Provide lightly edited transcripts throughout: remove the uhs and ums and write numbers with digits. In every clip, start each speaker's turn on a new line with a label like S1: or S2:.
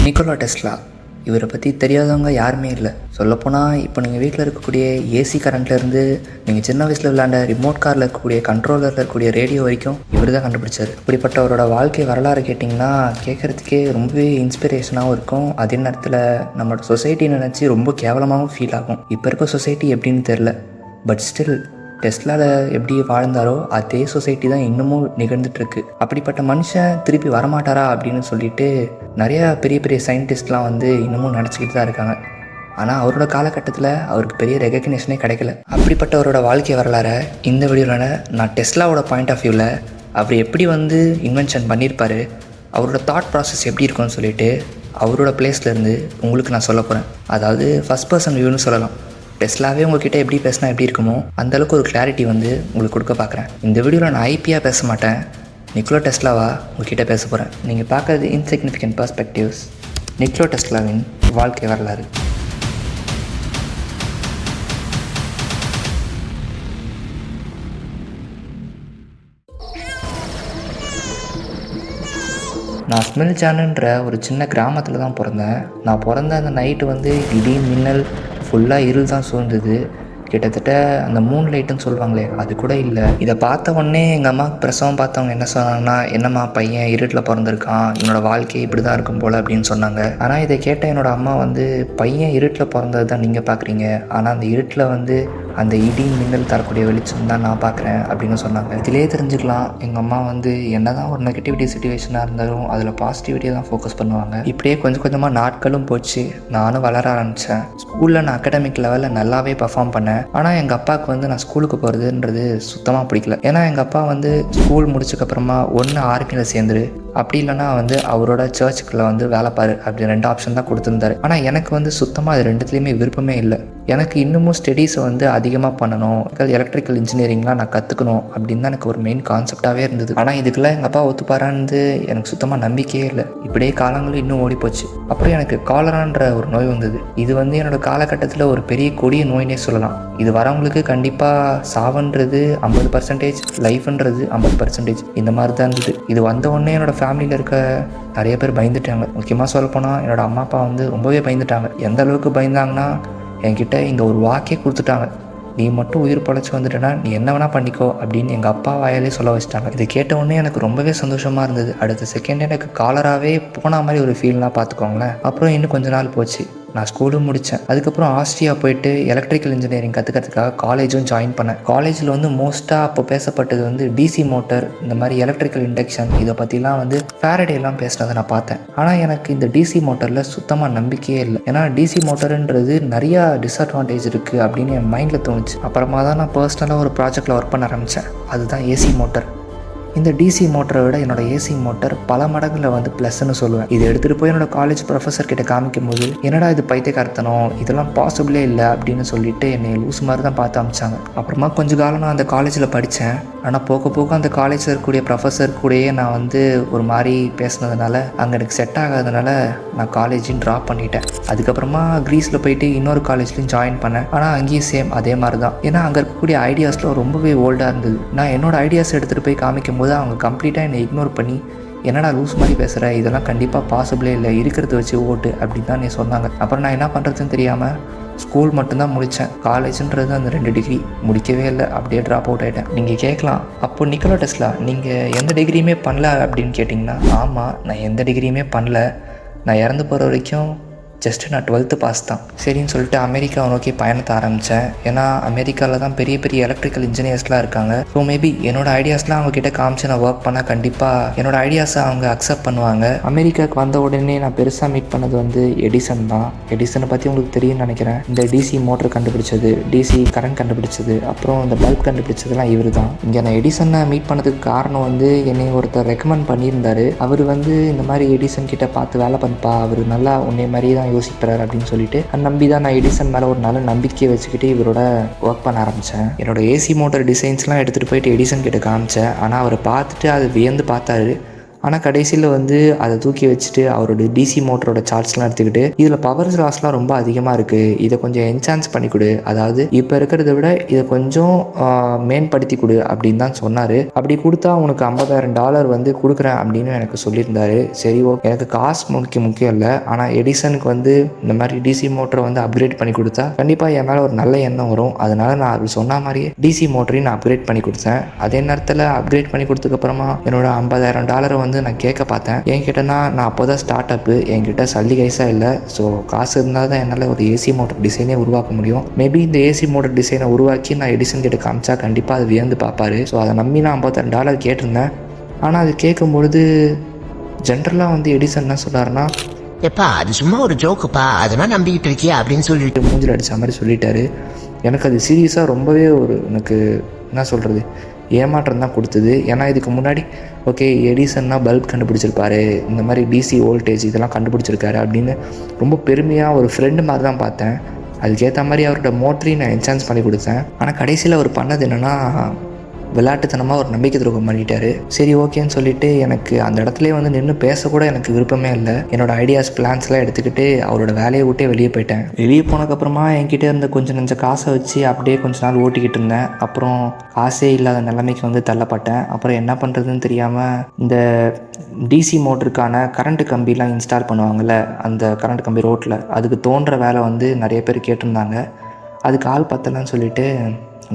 S1: Nikola Tesla இவரை பற்றி தெரியாதவங்க யாருமே இல்லை. சொல்லப்போனால் இப்போ நீங்கள் வீட்டில் இருக்கக்கூடிய ஏசி கரண்ட்லேருந்து நீங்கள் சின்ன வயசில் விளையாண்ட ரிமோட் காரில் இருக்கக்கூடிய கண்ட்ரோலரில் இருக்கக்கூடிய ரேடியோ வரைக்கும் இவர் தான் கண்டுபிடிச்சார். இப்படிப்பட்டவரோட வாழ்க்கை வரலாறு கேட்டிங்கன்னா கேட்குறதுக்கே ரொம்பவே இன்ஸ்பிரேஷனாகவும் இருக்கும். அதே நேரத்தில் நம்மளோட சொசைட்டி நினச்சி ரொம்ப கேவலமாகவும் ஃபீல் ஆகும். இப்போ இருக்க சொசைட்டி எப்படின்னு தெரில, பட் ஸ்டில் டெஸ்லாவில் எப்படி வாழ்ந்தாரோ அதே சொசைட்டி தான் இன்னமும் நிகழ்ந்துட்டுருக்கு. அப்படிப்பட்ட மனுஷன் திருப்பி வரமாட்டாரா அப்படின்னு சொல்லிட்டு நிறையா பெரிய பெரிய சயின்டிஸ்ட்லாம் இன்னமும் நினச்சிக்கிட்டு தான் இருக்காங்க. ஆனால் அவரோட காலகட்டத்தில் அவருக்கு பெரிய ரெகக்னேஷனே கிடைக்கல. அப்படிப்பட்டவரோட வாழ்க்கை வரலாறை இந்த வீடியோவில் நான் டெஸ்லாவோட பாயிண்ட் ஆஃப் வியூவில் அவர் எப்படி இன்வென்ஷன் பண்ணியிருப்பார், அவரோட தாட் ப்ராசஸ் எப்படி இருக்கும்னு சொல்லிட்டு அவரோட பிளேஸ்லேருந்து உங்களுக்கு நான் சொல்ல போகிறேன். அதாவது ஃபஸ்ட் பர்சன் வியூன்னு சொல்லலாம். டெஸ்லாவே உங்கள்கிட்ட எப்படி பேசினா எப்படி இருக்குமோ அந்தளவுக்கு ஒரு கிளாரிட்டி உங்களுக்கு கொடுக்க பார்க்குறேன். இந்த வீடியோவில் நான் ஐபியாக பேச மாட்டேன், நிக்கோலா டெஸ்லாவா உங்கள்கிட்ட பேச போகிறேன். நீங்கள் பார்க்குறது இன்சிக்னிஃபிகன்ட் பர்ஸ்பெக்டிவ்ஸ், நிக்கோலா டெஸ்லாவின் வாழ்க்கை வரலாறு. நான் ஸ்மில்ஜானுன்ற ஒரு சின்ன கிராமத்தில் தான் பிறந்தேன். நான் பிறந்த அந்த நைட்டு இடி மின்னல் ஃபுல்லாக இருள் தான் சூழ்ந்தது. கிட்டத்தட்ட அந்த மூன் லைட்டுன்னு சொல்லுவாங்களே அது கூட இல்லை. இதை பார்த்த உடனே எங்கள் அம்மாவுக்கு பிரசவம் பார்த்தவங்க என்ன சொன்னாங்கன்னா, என்னம்மா பையன் இருட்டில் பிறந்திருக்கான், என்னோட வாழ்க்கை இப்படி தான் இருக்கும் போல் அப்படின்னு சொன்னாங்க. ஆனால் இதை கேட்ட என்னோடய அம்மா பையன் இருட்டில் பிறந்தது தான் நீங்கள் பார்க்குறீங்க, ஆனால் அந்த இருட்டில் அந்த இடி மின்னல் தரக்கூடிய வெளிச்சம் தான் நான் பார்க்குறேன் அப்படின்னு சொன்னாங்க. இதிலே தெரிஞ்சுக்கலாம் எங்கள் அம்மா என்ன தான் ஒரு நெகட்டிவிட்டி சுச்சுவேஷனாக இருந்தாலும் அதில் பாசிட்டிவிட்டியை தான் ஃபோக்கஸ் பண்ணுவாங்க. இப்படியே கொஞ்சம் கொஞ்சமாக நாட்களும் போச்சு, நானும் வளர ஆரம்பித்தேன். ஸ்கூலில் நான் அகாடமிக் லெவலில் நல்லாவே பர்ஃபார்ம் பண்ணேன். ஆனால் எங்கள் அப்பாவுக்கு நான் ஸ்கூலுக்கு போகிறதுன்றது சுத்தமாக பிடிக்கல. ஏன்னா எங்கள் அப்பா ஸ்கூல் முடிச்சதுக்கப்புறமா ஒன்று ஆர்மியில் சேர்ந்துரு, அப்படி இல்லைனா அவரோட சர்ச்சுக்குள்ளே வேலை பாரு அப்படி 2 ஆப்ஷன் தான் கொடுத்துருந்தாரு. ஆனால் எனக்கு சுத்தமாக அது ரெண்டுத்துலேயுமே விருப்பமே இல்லை. எனக்கு இன்னமும் ஸ்டடீஸை அதிகமாக பண்ணணும், எலக்ட்ரிக்கல் இன்ஜினியரிங்லாம் நான் கற்றுக்கணும் அப்படின்னு தான் எனக்கு ஒரு மெயின் கான்செப்டாகவே இருந்தது. ஆனால் இதுக்கெல்லாம் எங்கள் அப்பா ஒத்துப்பாரான்னு எனக்கு சுத்தமாக நம்பிக்கையே இல்லை. இப்படியே காலங்களும் இன்னும் ஓடி போச்சு. அப்புறம் எனக்கு காலரான்ற ஒரு நோய் வந்தது. இது என்னோட காலகட்டத்தில் ஒரு பெரிய கொடிய நோயினே சொல்லலாம். இது வரவங்களுக்கு கண்டிப்பாக சாவுன்றது 50%, லைஃப்ன்றது 50% இந்த மாதிரி தான் இருந்தது. இது வந்த உடனே என்னோடய ஃபேமிலியில் இருக்க நிறைய பேர் பயந்துட்டாங்க. முக்கியமாக சொல்லப்போனால் என்னோடய அம்மா அப்பா ரொம்பவே பயந்துட்டாங்க. எந்த அளவுக்கு பயந்தாங்கன்னா என்கிட்ட இங்கே ஒரு வாக்கே கொடுத்துட்டாங்க, நீ மட்டும் உயிர் பழைச்சி வந்துட்டேன்னா நீ என்ன வேணால் பண்ணிக்கோ அப்படின்னு எங்கள் அப்பா வாயாலே சொல்ல வச்சுட்டாங்க. இதை கேட்ட உடனே எனக்கு ரொம்பவே சந்தோஷமாக இருந்தது. அடுத்த செகண்ட் எனக்கு காலராகவே போன மாதிரி ஒரு ஃபீல்னால் பார்த்துக்கோங்களேன். அப்புறம் இன்னும் கொஞ்ச நாள் போச்சு, நான் ஸ்கூலும் முடித்தேன். அதுக்கப்புறம் ஆஸ்ட்ரியா போயிட்டு எலக்ட்ரிக்கல் இன்ஜினியரிங் கற்றுக்கிறதுக்காக காலேஜும் ஜாயின் பண்ணேன். காலேஜில் மோஸ்ட்டாக அப்போ பேசப்பட்டது டிசி மோட்டர், இந்த மாதிரி எலக்ட்ரிக்கல் இண்டக்ஷன், இதை பற்றிலாம் ஃபேரடேலாம் பேசுனதை நான் பார்த்தேன். ஆனால் எனக்கு இந்த டிசி மோட்டரில் சுத்தமாக நம்பிக்கையே இல்லை. ஏன்னா டிசி மோட்டருன்றது நிறையா டிஸ்அட்வான்டேஜ் இருக்குது அப்படின்னு என் மைண்டில் தோணுச்சு. அப்புறமா தான் நான் பர்சனலாக ஒரு ப்ராஜெக்டில் ஒர்க் பண்ண ஆரம்பித்தேன். அதுதான் ஏசி மோட்டர். இந்த டிசி மோட்டரை விட என்னோடய ஏசி மோட்டர் பல மடங்கில் ப்ளஸ்ன்னு சொல்லுவேன். இதை எடுத்துகிட்டு போய் என்னோடய காலேஜ் ப்ரொஃபஸர் கிட்ட காமிக்கும் போது, என்னடா இது பைத்தியக்காரத்தனம், இதெல்லாம் பாசிபிளே இல்லை அப்படின்னு சொல்லிட்டு என்னை லூஸ் மாதிரி தான் பார்த்து அமிச்சாங்க. அப்புறமா கொஞ்ச காலம் நான் அந்த காலேஜில் படித்தேன். ஆனால் போக போக அந்த காலேஜில் இருக்கக்கூடிய ப்ரொஃபஸர் கூடயே நான் ஒரு மாதிரி பேசினதுனால அங்கே எனக்கு செட் ஆகாதனால நான் காலேஜையும் ட்ராப் பண்ணிட்டேன். அதுக்கப்புறமா க்ரீஸில் போயிட்டு இன்னொரு காலேஜ்லையும் ஜாயின் பண்ணேன். ஆனால் அங்கேயும் சேம் அதே மாதிரி தான். ஏன்னா அங்கே இருக்கக்கூடிய ஐடியாஸ்லாம் ரொம்பவே ஓல்டாக இருந்தது. நான் என்னோடய ஐடியாஸ் எடுத்துகிட்டு போய் காமிக்கும் போது அவங்க கம்ப்ளீட்டாக என்னை இக்னோர் பண்ணி, என்னடா லூஸ் மாதிரி பேசுகிற, இதெல்லாம் கண்டிப்பாக பாசிபிளே இல்லை, இருக்கிறத வச்சு ஓட்டு அப்படின்னு தான் நீ சொன்னாங்க. அப்புறம் நான் என்ன பண்ணுறதுன்னு தெரியாமல் ஸ்கூல் மட்டும்தான் முடித்தேன். காலேஜுன்றது அந்த 2 டிகிரி முடிக்கவே இல்லை, அப்படியே ட்ராப் அவுட் ஆகிட்டேன். நீங்கள் கேட்கலாம், அப்போ நிக்கோலா டெஸ்லா நீங்கள் எந்த டிகிரியுமே பண்ணல அப்படின்னு கேட்டிங்கன்னா, ஆமாம், நான் எந்த டிகிரியுமே பண்ணல. நான் இறந்து போகிற வரைக்கும் ஜஸ்ட்டு நான் 12th பாஸ் தான். சரின்னு சொல்லிட்டு அமெரிக்காவை நோக்கி பயணத்தை ஆரம்பித்தேன். ஏன்னா அமெரிக்காவில் தான் பெரிய பெரிய எலக்ட்ரிக்கல் இன்ஜினியர்ஸ்லாம் இருக்காங்க. ஸோ மேபி என்னோடய ஐடியாஸ்லாம் அவங்ககிட்ட காமிச்சு நான் ஒர்க் பண்ணால் கண்டிப்பாக என்னோடய ஐடியாஸை அவங்க அக்செப்ட் பண்ணுவாங்க. அமெரிக்காவுக்கு வந்த உடனே நான் பெருசாக மீட் பண்ணது எடிசன் தான். எடிசனை பற்றி உங்களுக்கு தெரியும்னு நினைக்கிறேன். இந்த டிசி மோட்டர் கண்டுபிடிச்சது, டிசி கரண்ட் கண்டுபிடிச்சது, அப்புறம் இந்த பல்ப் கண்டுபிடிச்சதுலாம் இவர் தான். இங்கே நான் எடிசனை மீட் பண்ணதுக்கு காரணம் என்னை ஒருத்தர் ரெக்கமெண்ட் பண்ணியிருந்தார். அவர் இந்த மாதிரி எடிசன் கிட்ட பார்த்து வேலை பண்ணுப்பா, அவர் நல்லா உன்னை மாதிரி தான் யோசிக்கிறார் அப்படின்னு சொல்லிட்டு நம்பி தான் நான் எடிசன் மேலே ஒரு நல்ல நம்பிக்கையை வச்சுக்கிட்டு இவரோட ஒர்க் பண்ண ஆரம்பித்தேன். என்னோட ஏசி மோட்டர் டிசைன்ஸ்லாம் எடுத்துகிட்டு போயிட்டு எடிசன் கிட்ட காமிச்சேன். ஆனால் அவர் பார்த்துட்டு அது வியந்து பார்த்தாரு. ஆனால் கடைசியில் வந்து அதை தூக்கி வச்சுட்டு அவரோட டிசி மோட்டரோட சார்ஜ்லாம் எடுத்துக்கிட்டு இதில் பவர் லாஸ்லாம் ரொம்ப அதிகமாக இருக்குது, இதை கொஞ்சம் என்ஹான்ஸ் பண்ணி கொடு, அதாவது இப்போ இருக்கிறத விட இதை கொஞ்சம் மேம்படுத்தி கொடு அப்படின்னு தான் சொன்னார். அப்படி கொடுத்தா உனக்கு $50,000 வந்து கொடுக்குறேன் அப்படின்னு எனக்கு சொல்லியிருந்தாரு. சரி ஓகே, எனக்கு காசு முக்கியம் இல்லை, ஆனால் எடிசனுக்கு வந்து இந்த மாதிரி டிசி மோட்டரை வந்து அப்கிரேட் பண்ணி கொடுத்தா கண்டிப்பாக என் மேலே ஒரு நல்ல எண்ணம் வரும். அதனால நான் அது சொன்ன மாதிரியே டிசி மோட்டரையும் நான் அப்கிரேட் பண்ணி கொடுத்தேன். அதே நேரத்தில் அப்கிரேட் பண்ணி கொடுத்ததுக்கப்புறமா என்னோட $50,000 வந்து நான் கேட்க பார்த்தேன். என்கிட்டனா நான் அப்போ தான் ஸ்டார்ட் அப்பு, என்கிட்ட சல்லி கைஸாக இல்லை. ஸோ காசு இருந்தால் தான் என்னால் ஒரு ஏசி மோட்டர் டிசைனே உருவாக்க முடியும். மேபி இந்த ஏசி மோட்டர் டிசைனை உருவாக்கி நான் எடிசன் கிட்ட காமிச்சா கண்டிப்பாக அது வியந்து பார்ப்பாரு. ஸோ அதை நம்பி நான் $52 கேட்டிருந்தேன். ஆனால் அது கேட்கும்பொழுது ஜென்ரலாக வந்து எடிசன் என்ன சொல்கிறாருன்னா,
S2: எப்பா அது சும்மா ஒரு ஜோக்குப்பா, அதெல்லாம் நம்பிக்கிட்டு இருக்கியா அப்படின்னு சொல்லிட்டு
S1: மூஞ்சில் அடித்த மாதிரி சொல்லிட்டாரு. எனக்கு அது சீரியஸாக ரொம்பவே எனக்கு என்ன சொல்கிறது ஏமாற்றம் தான் கொடுத்தது. ஏன்னா இதுக்கு முன்னாடி ஓகே எடிசன்னா பல்ப் கண்டுபிடிச்சிருப்பாரு, இந்த மாதிரி டிசி வோல்டேஜ் இதெல்லாம் கண்டுபிடிச்சிருக்காரு அப்படின்னு ரொம்ப பெருமையாக ஒரு ஃப்ரெண்டு மாதிரி தான் பார்த்தேன். அதுக்கேற்ற மாதிரி அவரோட மோட்டரையும் நான் என்ஹான்ஸ் பண்ணி கொடுத்தேன். ஆனால் கடைசியில் அவர் பண்ணது என்னென்னா விளையாட்டுத்தனமாக ஒரு நம்பிக்கை துரோகம் பண்ணிட்டாரு. சரி ஓகேன்னு சொல்லிட்டு எனக்கு அந்த இடத்துலேயே வந்து நின்று பேசக்கூட எனக்கு விருப்பமே இல்லை. என்னோடய ஐடியாஸ் பிளான்ஸ்லாம் எடுத்துக்கிட்டு அவரோட வேலையை விட்டே வெளியே போயிட்டேன். வெளியே போனதுக்கப்புறமா என்கிட்ட இருந்த கொஞ்சம் காசை வச்சு அப்படியே கொஞ்ச நாள் ஓட்டிக்கிட்டு இருந்தேன். அப்புறம் காசே இல்லாத நிலைமைக்கு வந்து தள்ளப்பட்டேன். அப்புறம் என்ன பண்ணுறதுன்னு தெரியாமல் இந்த டிசி மோட்டருக்கான கரண்ட் கம்பிலாம் இன்ஸ்டால் பண்ணுவாங்கள்ல, அந்த கரண்ட் கம்பி ரோட்டில் அதுக்கு தோன்ற வேலை வந்து நிறைய பேர் கேட்டிருந்தாங்க. அதுக்கு ஆள் பத்தலைன்னு சொல்லிட்டு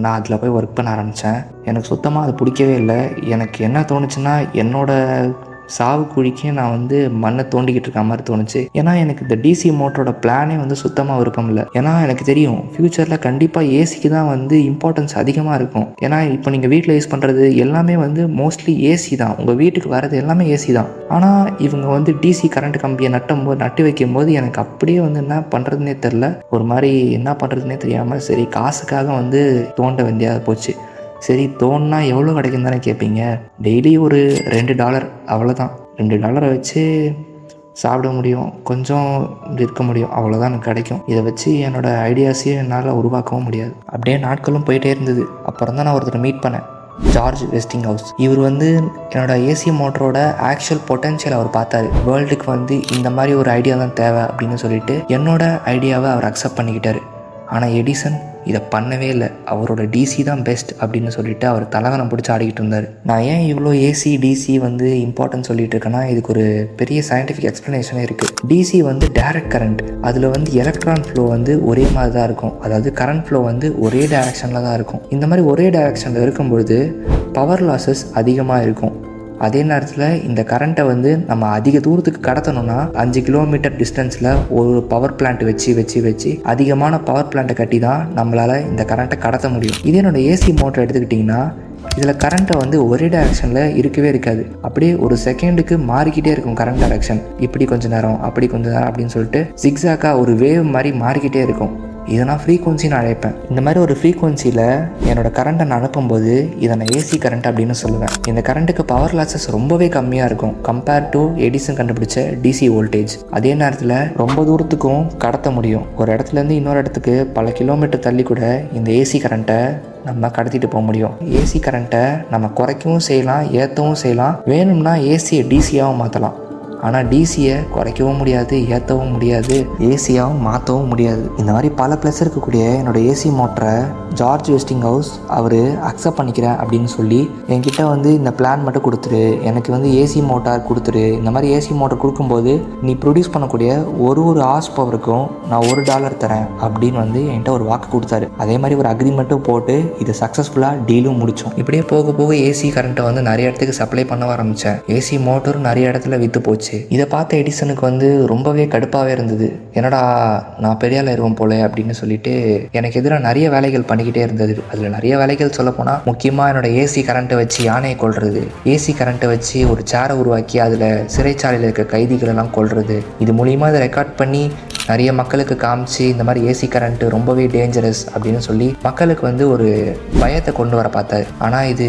S1: நான் அதில் போய் ஒர்க் பண்ண ஆரம்பித்தேன். எனக்கு சுத்தமாக அது பிடிக்கவே இல்லை. எனக்கு என்ன தோணுச்சுன்னா என்னோடய சாவு குழிக்கு நான் வந்து மண்ணை தோண்டிக்கிட்டு இருக்க மாதிரி தோணுச்சு. ஏன்னா எனக்கு இந்த டிசி மோட்டரோட பிளானே வந்து சுத்தமாக விருப்பம் இல்லை. ஏன்னா எனக்கு தெரியும் ஃப்யூச்சரில் கண்டிப்பாக ஏசிக்கு தான் வந்து இம்பார்ட்டன்ஸ் அதிகமாக இருக்கும். ஏன்னா இப்போ நீங்கள் வீட்டில் யூஸ் பண்ணுறது எல்லாமே வந்து மோஸ்ட்லி ஏசி தான், உங்கள் வீட்டுக்கு வர்றது எல்லாமே ஏசி தான். ஆனால் இவங்க வந்து டிசி கரண்ட் கம்பியை நட்டு வைக்கும்போது எனக்கு அப்படியே வந்து என்ன பண்ணுறதுனே தெரில. ஒரு மாதிரி என்ன பண்ணுறதுனே தெரியாமல் சரி காசுக்காக வந்து தோண்ட வேண்டியதாக போச்சு. சரி தோணுனா எவ்வளோ கிடைக்கும் தானே கேட்பீங்க. டெய்லி ஒரு $2 அவ்வளோதான். $2 வச்சு சாப்பிட முடியும், கொஞ்சம் இருக்க முடியும், அவ்வளோதான் எனக்கு கிடைக்கும். இதை வச்சு என்னோடய ஐடியாஸையும் என்னால் உருவாக்கவும் முடியாது. அப்படியே நாட்களும் போயிட்டே இருந்தது. அப்புறம் தான் நான் ஒருத்தர் மீட் பண்ணேன், ஜார்ஜ் வெஸ்டிங்ஹவுஸ். இவர் வந்து என்னோடய ஏசி மோட்டரோட ஆக்சுவல் பொட்டன்ஷியல் அவர் பார்த்தாரு. வேர்ல்டுக்கு வந்து இந்த மாதிரி ஒரு ஐடியா தான் தேவை அப்படின்னு சொல்லிட்டு என்னோட ஐடியாவை அவர் அக்செப்ட் பண்ணிக்கிட்டாரு. ஆனால் எடிசன் இதை பண்ணவே இல்லை. அவரோட டிசி தான் பெஸ்ட் அப்படின்னு சொல்லிட்டு அவர் தலகணம் பிடிச்சி ஆடிக்கிட்டு இருந்தார். நான் ஏன் இவ்வளோ ஏசி டிசி வந்து இம்பார்ட்டன்ட் சொல்லிட்டு இருக்கேன்னா இதுக்கு ஒரு பெரிய சயின்டிஃபிக் எக்ஸ்ப்ளனேஷனே இருக்குது. டிசி வந்து டைரக்ட் கரண்ட், அதில் வந்து எலக்ட்ரான் ஃப்ளோ வந்து ஒரே மாதிரி தான் இருக்கும். அதாவது கரண்ட் ஃப்ளோ வந்து ஒரே டைரக்ஷனில் தான் இருக்கும். இந்த மாதிரி ஒரே டைரக்ஷனில் இருக்கும்பொழுது பவர் லாஸஸ் அதிகமாக இருக்கும். அதே நேரத்தில் இந்த கரண்ட்டை வந்து நம்ம அதிக தூரத்துக்கு கடத்தணும்னா 5 கிலோமீட்டர் டிஸ்டன்ஸில் ஒரு பவர் பிளான்ட் வச்சு அதிகமான பவர் பிளான்ட்டை கட்டி தான் நம்மளால் இந்த கரண்ட்டை கடத்த முடியும். இதே என்னோட ஏசி மோட்டர் எடுத்துக்கிட்டிங்கன்னா இதில் கரண்ட்டை வந்து ஒரே டைரக்ஷனில் இருக்கவே இருக்காது. அப்படியே ஒரு செகண்டுக்கு மாறிக்கிட்டே இருக்கும் கரண்ட் டைரக்ஷன். இப்படி கொஞ்சம் நேரம் அப்படி கொஞ்சம் நேரம் அப்படின்னு சொல்லிட்டு ஜிக்ஸாக்காக ஒரு வேவ் மாதிரி மாறிக்கிட்டே இருக்கும். இதை நான் ஃப்ரீக்வன்சின்னு அழைப்பேன். இந்த மாதிரி ஒரு ஃப்ரீக்வன்சியில் என்னோடய கரண்ட்டை நான் அனுப்பும்போது இதை நான் ஏசி கரண்ட் அப்படின்னு சொல்லுவேன். இந்த கரண்ட்டுக்கு பவர் லாஸஸ் ரொம்பவே கம்மியாக இருக்கும் கம்பேர் டு எடிசன் கண்டுபிடிச்ச டிசி வோல்டேஜ். அதே நேரத்தில் ரொம்ப தூரத்துக்கும் கடத்த முடியும். ஒரு இடத்துலேருந்து இன்னொரு இடத்துக்கு பல கிலோமீட்டர் தள்ளி கூட இந்த ஏசி கரண்ட்டை நம்ம கடத்திட்டு போக முடியும். ஏசி கரண்ட்டை நம்ம குறைக்கவும் செய்யலாம், ஏற்றவும் செய்யலாம். வேணும்னா ஏசியை டிசியாகவும் மாற்றலாம். ஆனால் டிசியை குறைக்கவும் முடியாது, ஏற்றவும் முடியாது, ஏசியாகவும் மாற்றவும் முடியாது. இந்த மாதிரி பல ப்ளஸ் இருக்கக்கூடிய என்னோடய ஏசி மோட்டரை ஜார்ஜ் வெஸ்டிங்ஹவுஸ் அவர் அக்செப்ட் பண்ணிக்கிறேன் அப்படின்னு சொல்லி என்கிட்ட வந்து இந்த பிளான் மட்டும் கொடுத்துரு, எனக்கு வந்து ஏசி மோட்டார் கொடுத்துரு. இந்த மாதிரி ஏசி மோட்டார் கொடுக்கும்போது நீ ப்ரொடியூஸ் பண்ணக்கூடிய ஒரு ஹார்ஸ் பவருக்கும் நான் $1 தரேன் அப்படின்னு வந்து என்கிட்ட ஒரு வாக்கு கொடுத்தாரு. அதே மாதிரி ஒரு அக்ரிமெண்ட்டும் போட்டு இது சக்ஸஸ்ஃபுல்லாக டீலும் முடித்தோம். இப்படியே போக போக ஏசி கரண்ட்டை வந்து நிறைய இடத்துக்கு சப்ளை பண்ண ஆரம்பித்தேன். ஏசி மோட்டரும் நிறைய இடத்துல விற்று போச்சு. இதை பார்த்த எடிசனுக்கு வந்து ரொம்பவே கடுப்பாகவே இருந்தது. என்னடா நான் பெரிய ஆள் ஆயிடுவோம் போல அப்படின்னு சொல்லிட்டு எனக்கு எதிராக நிறைய வேலைகள் பண்ணிக்கிட்டே இருந்தது. அதில் நிறைய வேலைகள் சொல்லப்போனால் முக்கியமாக என்னோட ஏசி கரண்ட்டை வச்சு யானையை கொல்றது, ஏசி கரண்ட்டை வச்சு ஒரு சேரை உருவாக்கி அதில் சிறைச்சாலையில் இருக்க கைதிகளெல்லாம் கொல்றது. இது மூலியமாக இதை ரெக்கார்ட் பண்ணி நிறைய மக்களுக்கு காமிச்சு இந்த மாதிரி ஏசி கரண்ட்டு ரொம்பவே டேஞ்சரஸ் அப்படின்னு சொல்லி மக்களுக்கு வந்து ஒரு பயத்தை கொண்டு வர பார்த்தாரு. ஆனால் இது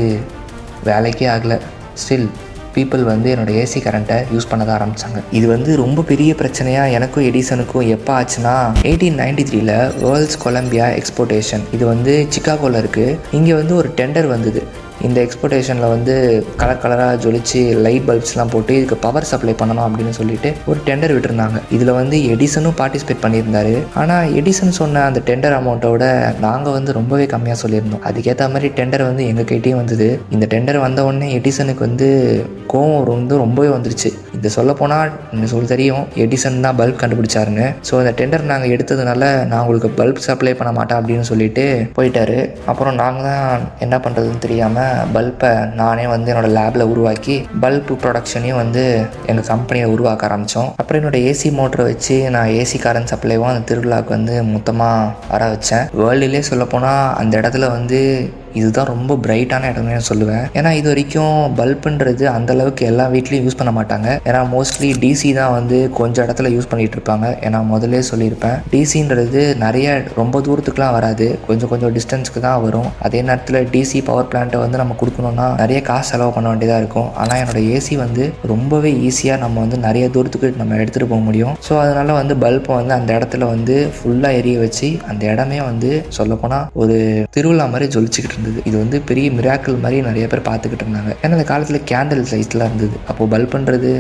S1: வேலைக்கே ஆகலை. ஸ்டில் பீப்புள் வந்து என்னோடய ஏசி கரண்ட்டை யூஸ் பண்ண தான் ஆரம்பித்தாங்க. இது வந்து ரொம்ப பெரிய பிரச்சனையாக எனக்கும் எடிசனுக்கும் எப்போ ஆச்சுன்னா 1893 வேர்ல்ட்ஸ் கொலம்பியா எக்ஸ்போர்ட்டேஷன் இது வந்து சிக்காகோவில் இருக்குது. இங்கே வந்து ஒரு டெண்டர் வந்தது. இந்த எக்ஸ்போர்ட்டேஷனில் வந்து கலர் கலராக ஜொலிச்சு லைட் பல்ப்ஸ்லாம் போட்டு இதுக்கு பவர் சப்ளை பண்ணணும் அப்படின்னு சொல்லிட்டு ஒரு டெண்டர் விட்டுருந்தாங்க. இதில் வந்து எடிசனும் பார்ட்டிசிபேட் பண்ணியிருந்தாரு. ஆனால் எடிசன் சொன்ன அந்த டெண்டர் அமௌண்ட்டோட நாங்கள் வந்து ரொம்பவே கம்மியாக சொல்லியிருந்தோம். அதுக்கேற்ற மாதிரி டெண்டர் வந்து எங்கள் கிட்டேயும் வந்தது. இந்த டெண்டர் வந்த உடனே எடிசனுக்கு வந்து கோவம் வந்து ரொம்பவே வந்துருச்சு. இது சொல்லப்போனால் எனக்கு சொல்ல தெரியும் எடிசன் தான் பல்ப் கண்டுபிடிச்சாருன்னு. ஸோ இந்த டெண்டர் நாங்கள் எடுத்ததுனால நான் உங்களுக்கு பல்ப் சப்ளை பண்ண மாட்டேன் அப்படின்னு சொல்லிட்டு போயிட்டாரு. அப்புறம் நாங்கள் தான் என்ன பண்ணுறதுன்னு தெரியாமல் பல்பை நானே வந்து என்னோடய லேபில் உருவாக்கி பல்ப் ப்ரொடக்ஷனையும் வந்து எங்கள் கம்பெனியை உருவாக்க ஆரம்பித்தோம். அப்புறம் என்னோடய ஏசி மோட்டரை வச்சு நான் ஏசி கரண்ட் சப்ளைவும் அந்த திருவிழாவுக்கு வந்து மொத்தமாக வர வச்சேன். வேர்ல்டுலேயே சொல்லப்போனால் அந்த இடத்துல வந்து இதுதான் ரொம்ப பிரைட்டான இடம்னு நான் சொல்லுவேன். ஏன்னா இது வரைக்கும் பல்புன்றது அந்தளவுக்கு எல்லா வீட்லேயும் யூஸ் பண்ண மாட்டாங்க. ஏன்னா மோஸ்ட்லி டிசி தான் வந்து கொஞ்சம் இடத்துல யூஸ் பண்ணிகிட்டு இருப்பாங்க. ஏன்னா முதலே சொல்லியிருப்பேன், டிசின்றது நிறைய ரொம்ப தூரத்துக்குலாம் வராது, கொஞ்சம் கொஞ்சம் டிஸ்டன்ஸுக்கு தான் வரும். அதே நேரத்தில் டிசி பவர் பிளான்ட்டை வந்து நம்ம கொடுக்கணுன்னா நிறைய காசு செலவு பண்ண வேண்டியதாக இருக்கும். ஆனால் என்னோடய ஏசி வந்து ரொம்பவே ஈஸியாக நம்ம வந்து நிறைய தூரத்துக்கு நம்ம எடுத்துகிட்டு போக முடியும். ஸோ அதனால் வந்து பல்பை வந்து அந்த இடத்துல வந்து ஃபுல்லாக எரிய வச்சு அந்த இடமே வந்து சொல்லப்போனால் ஒரு திருவிழா மாதிரி ஜொலிச்சுக்கிட்டு இருந்தது. இது வந்து பெரிய மிராக்கிள் மாதிரி நிறைய பேர் பார்த்துக்கிட்டு இருந்தாங்க. ஏன்னா அந்த காலத்தில் கேண்டில் லைட்லாம் இருந்தது. அப்போது பல்புன்றது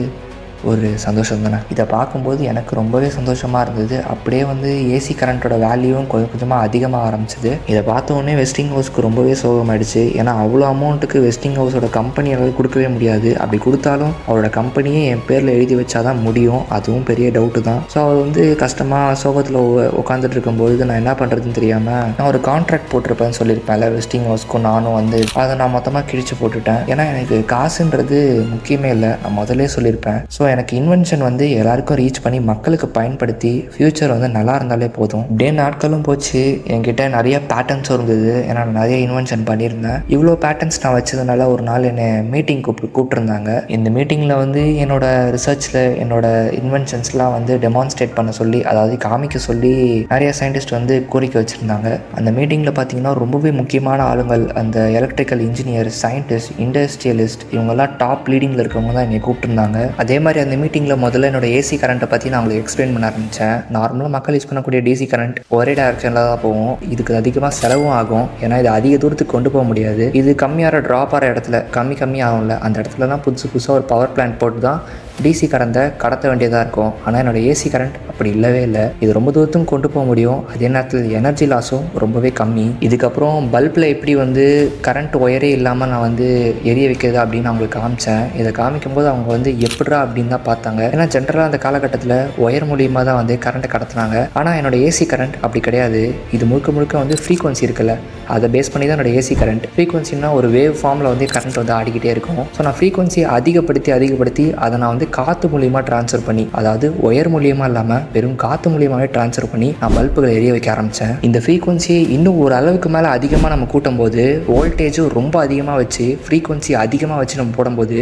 S1: ஒரு சந்தோஷம் தானே. இதை பார்க்கும்போது எனக்கு ரொம்பவே சந்தோஷமாக இருந்தது. அப்படியே வந்து ஏசி கரண்ட்டோட வேல்யூவும் கொஞ்சம் கொஞ்சமாக அதிகமாக ஆரம்பிச்சிது. இதை பார்த்தோன்னே வெஸ்டிங் ஹவுஸ்க்கு ரொம்பவே சோகமாயிடுச்சு. ஏன்னா அவ்வளோ அமௌண்ட்டுக்கு வெஸ்டிங் ஹவுஸோட கம்பெனியால் கொடுக்கவே முடியாது. அப்படி கொடுத்தாலும் அவரோட கம்பெனியே என் பேரில் எழுதி வச்சா தான் முடியும். அதுவும் பெரிய டவுட்டு தான். ஸோ அவர் வந்து கஷ்டமாக சோகத்தில் உட்காந்துட்டு இருக்கும்போது நான் என்ன பண்ணுறதுன்னு தெரியாமல் நான் ஒரு கான்ட்ராக்ட் போட்டிருப்பேன்னு சொல்லியிருப்பேன்ல வெஸ்டிங் ஹவுஸ்க்கும். நானும் வந்து அதை நான் மொத்தமாக கிழிச்சு போட்டுட்டேன். ஏன்னா எனக்கு காசுன்றது முக்கியமே இல்லை, நான் முதலே சொல்லியிருப்பேன். ஸோ எனக்கு இன்வென்ஷன் வந்து எல்லாருக்கும் ரீச் பண்ணி மக்களுக்கு பயன்படுத்தி ஃப்யூச்சர் வந்து நல்லா இருந்தாலே போதும். டே நாட்களும் போச்சு, என்கிட்ட நிறைய பேட்டர்ன்ஸும் இருந்தது. ஏன்னா நிறைய இன்வென்ஷன் பண்ணியிருந்தேன். இவ்வளோ பேட்டர்ன்ஸ் நான் வச்சதுனால ஒரு நாள் என்னை மீட்டிங் கூப்பிட்டுருந்தாங்க. இந்த மீட்டிங்கில் வந்து என்னோட ரிசர்ச்சில் என்னோட இன்வென்ஷன்ஸ்லாம் வந்து டெமான்ஸ்ட்ரேட் பண்ண சொல்லி, அதாவது காமிக்க சொல்லி நிறைய சயின்டிஸ்ட் வந்து கோரிக்கை வச்சுருந்தாங்க. அந்த மீட்டிங்கில் பார்த்தீங்கன்னா ரொம்பவே முக்கியமான ஆளுங்கள், அந்த எலக்ட்ரிக்கல் இன்ஜினியர், சயின்டிஸ்ட், இண்டஸ்ட்ரியலிஸ்ட், இவங்கெல்லாம் டாப் லீடிங்கில் இருக்கவங்க தான் என்னை கூப்பிட்டுருந்தாங்க. அதே மாதிரி அந்த மீட்டிங்கில் முதல்ல என்னோட ஏசி கரண்ட்டை பற்றி நான் உங்களுக்கு எக்ஸ்பிளைன் பண்ண ஆரம்பித்தேன். நார்மலாக மக்கள் யூஸ் பண்ணக்கூடிய டிசி கரண்ட் ஒரே டைரக்ஷனில் தான் போகும். இதுக்கு அதிகமாக செலவும் ஆகும். ஏன்னா இது அதிக தூரத்துக்கு கொண்டு போக முடியாது. இது கம்மியாக ட்ராப் ஆகிற இடத்துல கம்மி ஆகும்ல, அந்த இடத்துல தான் புதுசாக ஒரு பவர் பிளான்ட் போட்டு தான் டிசி கரண்ட்டை கடத்த வேண்டியதாக இருக்கும். ஆனால் என்னோடய ஏசி கரண்ட் அப்படி இல்லவே இல்லை. இது ரொம்ப தூரத்துக்கும் கொண்டு போக முடியும். அதே நேரத்தில் எனர்ஜி லாஸும் ரொம்பவே கம்மி. இதுக்கப்புறம் பல்பில் எப்படி வந்து கரண்ட் ஒயரே இல்லாமல் நான் வந்து எரிய வைக்கிறது அப்படின்னு அவங்களுக்கு காமிச்சேன். இதை காமிக்கும்போது அவங்க வந்து எப்படிரா அப்படின்னு தான் பார்த்தாங்க. ஏன்னா ஜென்ரலாக அந்த காலகட்டத்தில் ஒயர் மூலியமாக தான் வந்து கரண்ட்டை கடத்துனாங்க. ஆனால் என்னோடய ஏசி கரண்ட் அப்படி கிடையாது. இது முழுக்க வந்து ஃப்ரீக்வன்சி இருக்குல்ல, அதை பேஸ் பண்ணி தான் என்னோடய ஏசி கரண்ட். ஃப்ரீக்வன்சின்னா ஒரு வேவ் ஃபார்மில் வந்து கரண்ட் வந்து ஆடிக்கிட்டே இருக்கும். ஸோ நான் ஃப்ரீக்வன்சியை அதிகப்படுத்தி அதை நான் வந்து காற்று மூலியமாக ட்ரான்ஸ்ஃபர் பண்ணி, அதாவது ஒயர் மூலியமாக இல்லாமல் வெறும் காற்று மூலியமாகவே ட்ரான்ஸ்ஃபர் பண்ணி நான் பல்புகளை எரிய வைக்க ஆரம்பித்தேன். இந்த ஃப்ரீக்வன்சியை இன்னும் ஒரு அளவுக்கு மேலே அதிகமாக நம்ம கூட்டும் போது, வோல்டேஜும் ரொம்ப அதிகமாக வச்சு ஃப்ரீக்வன்சி அதிகமாக வச்சு நம்ம போடும்போது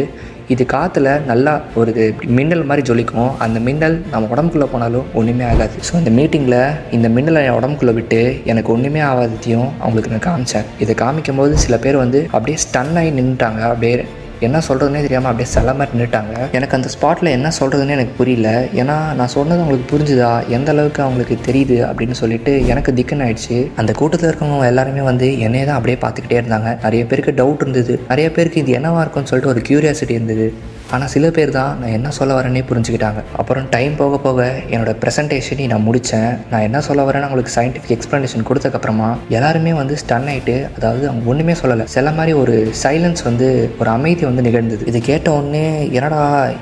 S1: இது காற்றுல நல்லா ஒரு மின்னல் மாதிரி ஜொலிக்கும். அந்த மின்னல் நம்ம உடம்புக்குள்ளே போனாலும் ஒன்றுமே ஆகாது. ஸோ இந்த மீட்டிங்கில் இந்த மின்னலை என் உடம்புக்குள்ளே விட்டு எனக்கு ஒன்றுமே ஆகாததையும் அவங்களுக்கு நான் காமிச்சேன். இதை காமிக்கும் போது சில பேர் வந்து அப்படியே ஸ்டன் ஆகி நின்றுட்டாங்க. அப்படியே என்ன சொல்கிறதுனே தெரியாமல் அப்படியே சில மாதிரி நின்றுட்டாங்க. எனக்கு அந்த ஸ்பாட்டில் என்ன சொல்கிறதுன்னு எனக்கு புரியல. ஏன்னா நான் சொன்னது அவங்களுக்கு புரிஞ்சுதா, எந்த அளவுக்கு அவங்களுக்கு தெரியுது அப்படின்னு சொல்லிட்டு எனக்கு திக்குன்னு ஆயிடுச்சு. அந்த கூட்டத்தில் இருக்கவங்க எல்லாருமே வந்து என்னையே தான் அப்படியே பார்த்துக்கிட்டே இருந்தாங்க. நிறைய பேருக்கு டவுட் இருந்தது, நிறைய பேருக்கு இது என்னவா இருக்கும்னு சொல்லிட்டு ஒரு க்யூரியாசிட்டி இருந்தது. ஆனால் சில பேர் தான் நான் என்ன சொல்ல வரேன்னே புரிஞ்சுக்கிட்டாங்க. அப்புறம் டைம் போக போக என்னோடய ப்ரெசன்டேஷனை நான் முடித்தேன். நான் என்ன சொல்ல வரேன்னு அவங்களுக்கு சயின்டிஃபிக் எக்ஸ்ப்ளனேஷன் கொடுத்தக்கப்புறமா எல்லாருமே வந்து ஸ்டன் ஆகிட்டு, அதாவது அவங்க ஒன்றுமே சொல்லலை, சில மாதிரி ஒரு சைலன்ஸ் வந்து ஒரு அமைதி வந்து நிகழ்ந்தது. இது கேட்ட உடனே என்னடா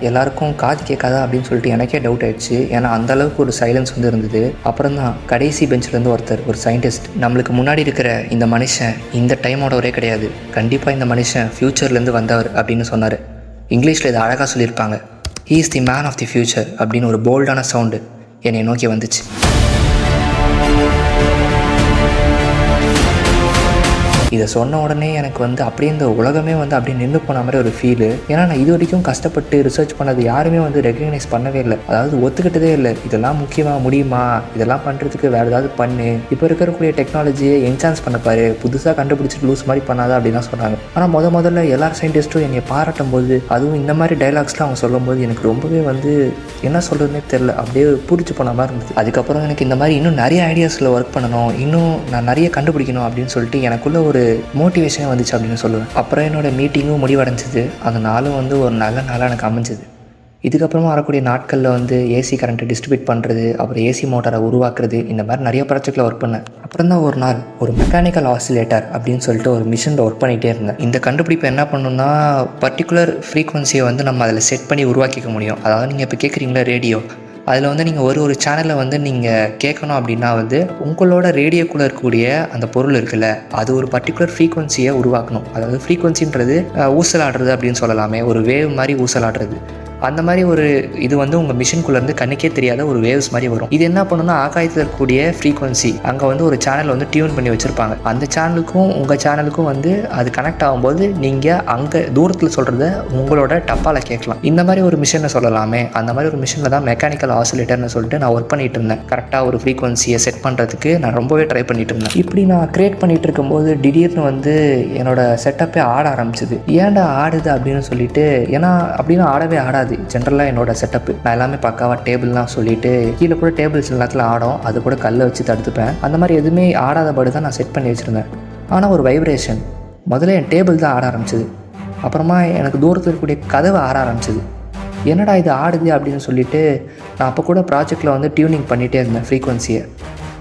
S1: எல்லாருக்கும் காது கேட்காதா அப்படின்னு சொல்லிட்டு எனக்கே டவுட் ஆயிடுச்சு. ஏன்னா அந்தளவுக்கு ஒரு சைலன்ஸ் வந்து இருந்தது. அப்புறம் தான் கடைசி பெஞ்சிலேருந்து ஒருத்தர், ஒரு சயின்டிஸ்ட், நம்மளுக்கு முன்னாடி இருக்கிற இந்த மனுஷன் இந்த டைமோட ஒரே கிடையாது, கண்டிப்பாக இந்த மனுஷன் ஃப்யூச்சர்லேருந்து வந்தவர் அப்படின்னு சொன்னார். இங்கிலீஷில் இதை அழகாக சொல்லியிருப்பாங்க, he is the man of the future அப்படின்னு ஒரு போல்டான சவுண்டு என்னை நோக்கி வந்துச்சு. இதை சொன்ன உடனே எனக்கு வந்து அப்படியே இந்த உலகமே வந்து அப்படியே நின்று போன மாதிரி ஒரு ஃபீலு. ஏன்னா நான் இது வரைக்கும் கஷ்டப்பட்டு ரிசர்ச் பண்ணது யாருமே வந்து ரெகக்னைஸ் பண்ணவே இல்லை, அதாவது ஒத்துக்கிட்டதே இல்லை. இதெல்லாம் முக்கியமாக முடியுமா, இதெல்லாம் பண்ணுறதுக்கு வேறு ஏதாவது பண்ணு, இப்போ இருக்கக்கூடிய டெக்னாலஜியை என்ஹான்ஸ் பண்ணப்பாரு, புதுசாக கண்டுபிடிச்சிட்டு லூஸ் மாதிரி பண்ணாதா அப்படின்னு தான் சொன்னாங்க. ஆனால் முதல்ல எல்லா சயின்டிஸ்ட்டும் என்னை பாராட்டும் போது, அதுவும் இந்த மாதிரி டைலாக்ஸ்லாம் அவங்க சொல்லும் போது எனக்கு ரொம்பவே வந்து என்ன சொல்கிறதுனே தெரில, அப்படியே பிடிச்சி போன மாதிரி இருந்தது. அதுக்கப்புறம் எனக்கு இந்த மாதிரி இன்னும் நிறைய ஐடியாஸில் ஒர்க் பண்ணணும், இன்னும் நான் நிறைய கண்டுபிடிக்கணும் அப்படின்னு சொல்லிட்டு எனக்குள்ளே ஒரு மோட்டிவேஷனே வந்துச்சு அப்படின்னு சொல்லுவேன். அப்புறம் என்னோடய மீட்டிங்கும் முடிவடைஞ்சிது. அந்த நாளும் வந்து ஒரு நல்ல நாளாக எனக்கு அமைஞ்சிது. இதுக்கப்புறமா வரக்கூடிய நாட்களில் வந்து ஏசி கரண்ட்டை டிஸ்ட்ரிபியூட் பண்ணுறது, அப்புறம் ஏசி மோட்டாரை உருவாக்குறது, இந்த மாதிரி நிறைய ப்ராஜெக்டில் ஒர்க் பண்ணேன். அப்புறம் தான் ஒரு நாள் ஒரு மெக்கானிக்கல் ஆசிலேட்டர் அப்படின்னு சொல்லிட்டு ஒரு மிஷினில் ஒர்க் பண்ணிகிட்டே இருந்தேன். இந்த கண்டுபிடிப்பு என்ன பண்ணணும்னா, பர்டிகுலர் ஃப்ரீக்வன்சியை வந்து நம்ம அதில் செட் பண்ணி உருவாக்கிக்க முடியும். அதாவது நீங்கள் இப்போ கேட்குறீங்களா ரேடியோ, அதில் வந்து நீங்கள் ஒரு சேனலை வந்து நீங்கள் கேட்கணும் அப்படின்னா வந்து உங்களோட ரேடியோக்குள்ளே இருக்கக்கூடிய அந்த பொருள் இருக்குல்ல, அது ஒரு பர்டிகுலர் ஃப்ரீக்வன்சியை உருவாக்கணும். அதாவது ஃப்ரீக்வன்சின்றது ஊசலாடுறது அப்படின்னு சொல்லலாமே, ஒரு வேவ் மாதிரி ஊசலாடுறது. அந்த மாதிரி ஒரு இது வந்து உங்கள் மிஷின்குள்ளேருந்து கண்ணுக்கே தெரியாத ஒரு வேவ்ஸ் மாதிரி வரும். இது என்ன பண்ணுன்னா, ஆகாயத்தில் இருக்கக்கூடிய ஃப்ரீக்வன்சி அங்கே வந்து ஒரு சேனல் வந்து டியூன் பண்ணி வச்சுருப்பாங்க. அந்த சேனலுக்கும் உங்கள் சேனலுக்கும் வந்து அது கனெக்ட் ஆகும்போது நீங்கள் அங்கே தூரத்தில் சொல்கிறத உங்களோட டப்பாவில் கேட்கலாம். இந்த மாதிரி ஒரு மிஷினை சொல்லலாமே, அந்த மாதிரி ஒரு மிஷினில் தான் மெக்கானிக்கல் ஆசிலேட்டர்னு சொல்லிட்டு நான் ஒர்க் பண்ணிகிட்டு இருந்தேன். கரெக்டாக ஒரு ஃப்ரீக்வன்சியை செட் பண்ணுறதுக்கு நான் ரொம்பவே ட்ரை பண்ணிகிட்டு இருந்தேன். இப்படி நான் க்ரியேட் பண்ணிகிட்டு இருக்கும்போது திடீர்னு வந்து என்னோடய செட்டப்பே ஆட ஆரம்பிச்சிது. ஏன்டா ஆடுது அப்படின்னு சொல்லிட்டு, ஏன்னா அப்படின்னு ஆடவே ஆடாது ஜென்ரலாக என்னோட செட்டப்பு. நான் எல்லாமே பக்காவாக டேபிள்லாம் சொல்லிட்டு கீழே கூட டேபிள்ஸ் எல்லாத்துல ஆடும், அது கூட கல்லை வச்சு தடுத்துப்பேன். அந்த மாதிரி எதுவுமே ஆடாதபடி தான் நான் செட் பண்ணி வச்சுருந்தேன். ஆனால் ஒரு வைப்ரேஷன் முதல்ல என் டேபிள் தான் ஆட ஆரம்பிச்சிது. அப்புறமா எனக்கு தூரத்தில் இருக்கக்கூடிய கதவை ஆட ஆரம்பிச்சிது. என்னடா இது ஆடுது அப்படின்னு சொல்லிட்டு நான் அப்போ கூட ப்ராஜெக்டில் வந்து டியூனிங் பண்ணிகிட்டே இருந்தேன் ஃப்ரீக்வன்சியை.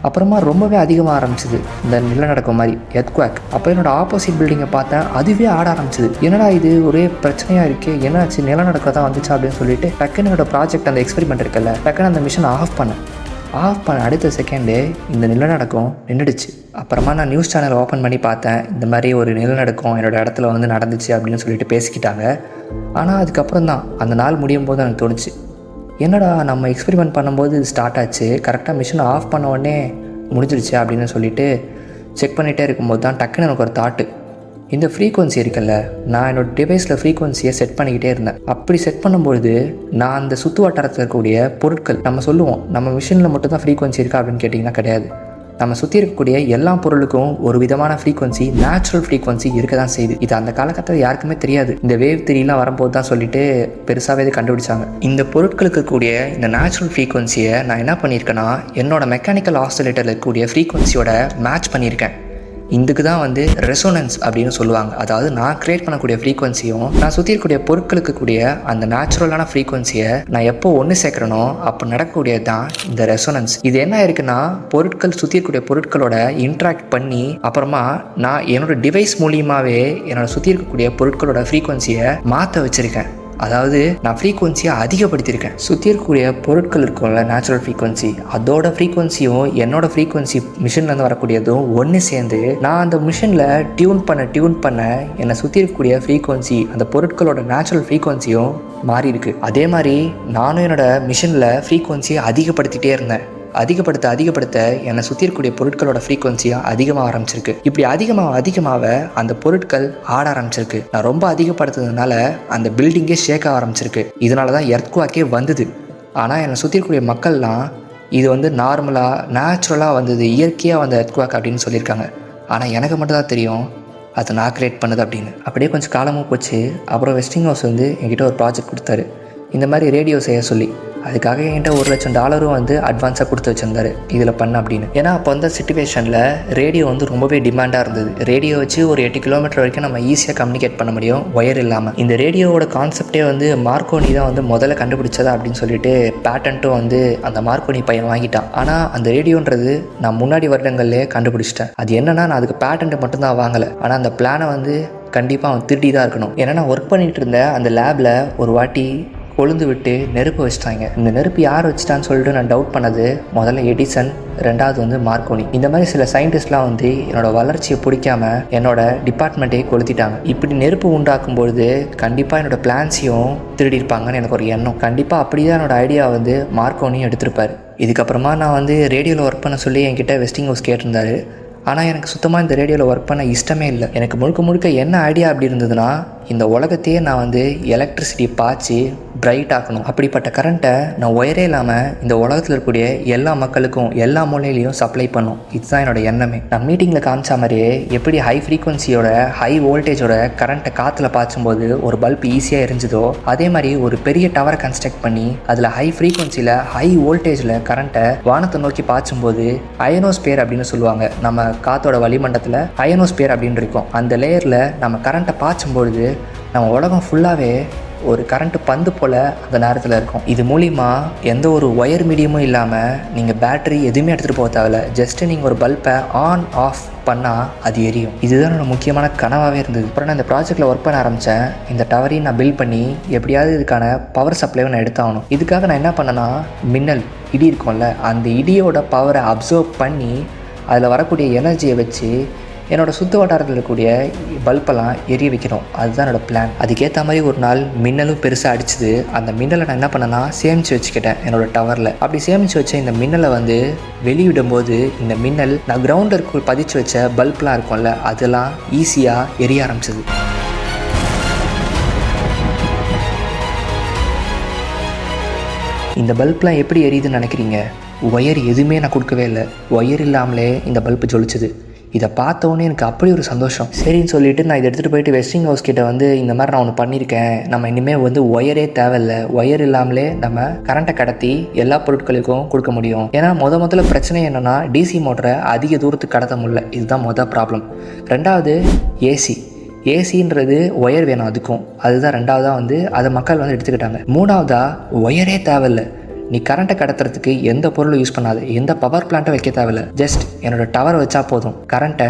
S1: அப்புறமா ரொம்பவே அதிகமாக ஆரம்பிச்சிது இந்த நிலநடுக்கம் மாதிரி, எர்த்குவேக். அப்போ என்னோடய ஆப்போசிட் பில்டிங்கை பார்த்தேன், அதுவே ஆட ஆரம்பிச்சிது. என்னடா இது ஒரே பிரச்சனையாக இருக்குது, என்னாச்சு நிலநடுக்கம் தான் வந்துச்சா அப்படின்னு சொல்லிட்டு டக்குன்னு என்னோடய ப்ராஜெக்ட் அந்த எக்ஸ்பெரிமெண்ட் இருக்குல்ல, டக்குன்னு அந்த மிஷினை ஆஃப் பண்ண அடுத்த செகண்டே இந்த நிலநடுக்கம் நின்றுடுச்சு. அப்புறமா நான் நியூஸ் சேனல் ஓப்பன் பண்ணி பார்த்தேன், இந்த மாதிரி ஒரு நிலநடுக்கம் என்னோடய இடத்துல வந்து நடந்துச்சு அப்படின்னு சொல்லிட்டு பேசிக்கிட்டாங்க. ஆனால் அதுக்கப்புறம் தான் அந்த நாள் முடியும் போது எனக்கு தோணுச்சு, என்னடா நம்ம எக்ஸ்பெரிமெண்ட் பண்ணும்போது இது ஸ்டார்ட் ஆச்சு, கரெக்டாக மிஷினை ஆஃப் பண்ண உடனே முடிஞ்சிருச்சு அப்படின்னு சொல்லிட்டு செக் பண்ணிகிட்டே இருக்கும்போது தான் டக்குன்னு எனக்கு ஒரு தாட்டு, இந்த ஃப்ரீக்வன்சி இருக்குல்ல, நான் என்னோடய டிவைஸில் ஃப்ரீக்வன்சியை செட் பண்ணிக்கிட்டே இருந்தேன். அப்படி செட் பண்ணும்பொழுது நான் அந்த சுற்று வட்டாரத்தில் இருக்கக்கூடிய பொருட்கள், நம்ம சொல்லுவோம் நம்ம மிஷினில் மட்டும் தான் ஃப்ரீக்வன்சி இருக்கா அப்படின்னு கேட்டிங்கன்னா கிடையாது. நம்ம சுற்றி இருக்கக்கூடிய எல்லா பொருளுக்கும் ஒரு விதமான ஃப்ரீக்வன்சி, நேச்சுரல் ஃப்ரீக்வன்சி இருக்க தான் செய்யுது. இது அந்த காலகட்டத்தில் யாருக்குமே தெரியாது. இந்த வேவ் தியரிலாம் வரும்போது தான் சொல்லிட்டு பெருசாகவே இது கண்டுபிடிச்சாங்க. இந்த பொருட்களுக்கு கூடிய இந்த நேச்சுரல் ஃப்ரீக்வன்சியை நான் என்ன பண்ணியிருக்கேன்னா, என்னோட மெக்கானிக்கல் ஆசிலேட்டரில் இருக்கக்கூடிய ஃப்ரீக்வன்சியோட மேட்ச் பண்ணியிருக்கேன். இதுக்கு தான் வந்து ரெசோனன்ஸ் அப்படின்னு சொல்லுவாங்க. அதாவது நான் கிரியேட் பண்ணக்கூடிய ஃப்ரீக்வன்சியும் நான் சுற்றி இருக்கக்கூடிய பொருட்களுக்கு கூடிய அந்த நேச்சுரலான ஃப்ரீக்வன்சியை நான் எப்போ ஒன்று சேர்க்குறனோ அப்போ நடக்கக்கூடியது தான் இந்த ரெசோனன்ஸ். இது என்ன இருக்குன்னா, பொருட்கள் சுற்றி இருக்கக்கூடிய பொருட்களோட இன்ட்ராக்ட் பண்ணி அப்புறமா நான் என்னோட டிவைஸ் மூலியமாகவே என்னோட சுற்றி இருக்கக்கூடிய பொருட்களோட ஃப்ரீக்வன்சியை மாற்ற வச்சுருக்கேன். அதாவது நான் ஃப்ரீக்வன்சியை அதிகப்படுத்தியிருக்கேன். சுற்றி இருக்கக்கூடிய பொருட்கள் இருக்கும்ல நேச்சுரல் ஃப்ரீக்வன்சி, அதோட ஃப்ரீக்வன்சியும் என்னோட ஃப்ரீக்வன்சி மிஷின்லேருந்து வரக்கூடியதும் ஒன்று சேர்ந்து நான் அந்த மிஷினில் டியூன் பண்ண என்னை சுற்றி இருக்கக்கூடிய ஃப்ரீக்வன்சி, அந்த பொருட்களோட நேச்சுரல் ஃப்ரீக்வன்சியும் மாறி இருக்கு. அதே மாதிரி நானும் என்னோட மிஷினில் ஃப்ரீக்வன்சியை அதிகப்படுத்திகிட்டே இருந்தேன். அதிகப்படுத்த என்னை சுற்றி இருக்கக்கூடிய பொருட்களோட ஃப்ரீக்வன்சியாக அதிகமாக ஆரம்பிச்சிருக்கு. இப்படி அதிகமாக அந்த பொருட்கள் ஆட ஆரம்பிச்சிருக்கு. நான் ரொம்ப அதிகப்படுத்துறதுனால அந்த பில்டிங்கே ஷேக் ஆரம்பிச்சிருக்கு. இதனால தான் எர்த்குவேக்கே வந்தது. ஆனால் என்னை சுற்றி இருக்கக்கூடிய மக்கள்லாம் இது வந்து நார்மலாக நேச்சுரலாக வந்தது, இயற்கையாக வந்த எர்த்குவேக் அப்படின்னு சொல்லியிருக்காங்க. ஆனால் எனக்கு மட்டும் தான் தெரியும் அதை நான் கிரியேட் பண்ணது அப்படின்னு. அப்படியே கொஞ்சம் காலமும் போச்சு. அப்புறம் வெஸ்டிங் ஹவுஸ் வந்து என்கிட்ட ஒரு ப்ராஜெக்ட் கொடுத்தாரு, இந்த மாதிரி ரேடியோ செய்ய சொல்லி. அதுக்காக என்கிட்ட $1,00,000 வந்து அட்வான்ஸாக கொடுத்து வச்சுருந்தாரு, இதில் பண்ண அப்படின்னு. ஏன்னா அப்போ அந்த சிச்சுவேஷனில் ரேடியோ வந்து ரொம்பவே டிமாண்டாக இருந்தது. ரேடியோ வச்சு ஒரு 8 கிலோமீட்டர் வரைக்கும் நம்ம ஈஸியாக கம்யூனிகேட் பண்ண முடியும் ஒயர் இல்லாமல். இந்த ரேடியோவோட கான்செப்டே வந்து மார்க்கோனி தான் வந்து முதல்ல கண்டுபிடிச்சதா அப்படின்னு சொல்லிட்டு பேட்டன்ட்டும் வந்து அந்த மார்க்கோனி பையன் வாங்கிட்டான். ஆனால் அந்த ரேடியோன்றது நான் முன்னாடி வருடங்கள்லேயே கண்டுபிடிச்சிட்டேன். அது என்னன்னா, நான் அதுக்கு பேட்டன்ட் மட்டும்தான் வாங்கலை, ஆனால் அந்த பிளானை வந்து கண்டிப்பாக அவன் திருடி தான் இருக்கணும். ஏன்னா நான் ஒர்க் பண்ணிகிட்டு இருந்த அந்த லேபில் ஒரு வாட்டி கொழுந்து விட்டு நெருப்பு வச்சுட்டாங்க. இந்த நெருப்பு யார் வச்சுட்டான்னு சொல்லிட்டு நான் டவுட் பண்ணது முதல்ல எடிசன், ரெண்டாவது வந்து மார்க்கோனி. இந்த மாதிரி சில சயின்டிஸ்ட்லாம் வந்து என்னோட வளர்ச்சியை பிடிக்காம என்னோட டிபார்ட்மெண்ட்டே கொளுத்திட்டாங்க. இப்படி நெருப்பு உண்டாக்கும் பொழுது கண்டிப்பாக என்னோட பிளான்ஸையும் திருடியிருப்பாங்கன்னு எனக்கு ஒரு எண்ணம். கண்டிப்பாக அப்படி தான் என்னோட ஐடியா வந்து மார்க்கோனியும் எடுத்திருப்பார். இதுக்கப்புறமா நான் வந்து ரேடியோவில் ஒர்க் பண்ண சொல்லி என்கிட்ட வெஸ்டிங் ஹவுஸ் கேட்டிருந்தாரு. ஆனால் எனக்கு சுத்தமாக இந்த ரேடியோவில் ஒர்க் பண்ண இஷ்டமே இல்லை. எனக்கு முழுக்க என்ன ஐடியா அப்படி இருந்ததுன்னா, இந்த உலகத்தையே நான் வந்து எலக்ட்ரிசிட்டி பாய்ச்சி பிரைட் ஆக்கணும். அப்படிப்பட்ட கரண்ட்டை நான் ஒயரே இல்லாமல் இந்த உலகத்தில் இருக்கக்கூடிய எல்லா மக்களுக்கும் எல்லா மூலையிலையும் சப்ளை பண்ணும். இதுதான் என்னோட எண்ணமே. நான் மீட்டிங்கில் காமிச்ச மாதிரியே எப்படி ஹை ஃப்ரீக்வன்சியோட ஹை வோல்டேஜோட கரண்ட்டை காற்றுல பாய்ச்சும்போது ஒரு பல்ப் ஈஸியாக எரிஞ்சுதோ, அதே மாதிரி ஒரு பெரிய டவரை கன்ஸ்ட்ரக்ட் பண்ணி அதில் ஹை ஃப்ரீக்வன்சியில் ஹை வோல்டேஜில் கரண்ட்டை வானத்தை நோக்கி பாய்ச்சும்போது அயனோஸ்பியர் அப்படின்னு சொல்லுவாங்க. நம்ம காற்றோட வளிமண்டலத்தில் அயனோஸ்பியர் அப்படின்னு இருக்கும். அந்த லேயரில் நம்ம கரண்ட்டை பாய்ச்சும்பொழுது நம்ம உலகம் ஃபுல்லாகவே ஒரு கரண்ட்டு பந்து போல் அந்த நேரத்தில் இருக்கும். இது மூலிமா எந்த ஒரு ஒயர் மீடியமும் இல்லாமல் நீங்கள் பேட்டரி எதுவுமே எடுத்துகிட்டு போக தேவையில்ல. ஜஸ்ட்டு நீங்கள் ஒரு பல்பை ஆன் ஆஃப் பண்ணால் அது எரியும். இதுதான் என்னோட முக்கியமான கனவாகவே இருந்தது. அப்புறம் நான் இந்த ப்ராஜெக்டில் ஒர்க் பண்ண ஆரம்பித்தேன். இந்த டவரையும் நான் பில்ட் பண்ணி எப்படியாவது இதுக்கான பவர் சப்ளைவை நான் எடுத்தாகணும். இதுக்காக நான் என்ன பண்ணேன்னா, மின்னல் இடி இருக்கும்ல, அந்த இடியோட பவரை அப்சர்வ் பண்ணி அதில் வரக்கூடிய எனர்ஜியை வச்சு என்னோடய சுற்று வட்டாரத்தில் இருக்கக்கூடிய பல்பெல்லாம் எரிய வைக்கணும். அதுதான் என்னோடய பிளான். அதுக்கேற்ற மாதிரி ஒரு நாள் மின்னலும் பெருசாக அடிச்சுது. அந்த மின்னலை நான் என்ன பண்ணேன்னா சேமித்து வச்சுக்கிட்டேன் என்னோடய டவரில். அப்படி சேமித்து வச்ச இந்த மின்னலை வந்து வெளியிடும்போது இந்த மின்னல் நான் கிரவுண்டிற்கு பதிச்சு வச்ச பல்ப்லாம் இருக்கும்ல, அதெல்லாம் ஈஸியாக எரிய ஆரம்பிச்சது. இந்த பல்ப்லாம் எப்படி எரியுதுன்னு நினைக்கிறீங்க? ஒயர் எதுவுமே நான் கொடுக்கவே இல்லை. ஒயர் இல்லாமலே இந்த பல்பு ஜொலிச்சுது. இதை பார்த்தோன்னே எனக்கு அப்படி ஒரு சந்தோஷம். சரின்னு சொல்லிவிட்டு நான் இதை எடுத்துகிட்டு போயிட்டு வெஸ்டிங் ஹவுஸ் கிட்ட வந்து இந்த மாதிரி நான் ஒன்று பண்ணியிருக்கேன், நம்ம இனிமேல் வந்து ஒயரே தேவையில்லை, ஒயர் இல்லாமலே நம்ம கரண்ட்டை கடத்தி எல்லா பொருட்களுக்கும் கொடுக்க முடியும். ஏன்னா முதல்ல பிரச்சனை என்னென்னா டிசி மோட்டரை அதிக தூரத்துக்கு கடத்த முடியல. இதுதான் ப்ராப்ளம். ரெண்டாவது ஏசின்றது ஒயர் வேணும், அதுதான் ரெண்டாவதாக வந்து அதை மக்கள் வந்து எடுத்துக்கிட்டாங்க. மூணாவதாக ஒயரே தேவையில்லை, நீ கரண்ட்டை கடத்துறதுக்கு எந்த பொருளும் யூஸ் பண்ணாது, எந்த பவர் பிளான்ட்டை வைக்க தேவையில்லை, ஜஸ்ட் என்னோடய டவர் வச்சா போதும், கரண்ட்டை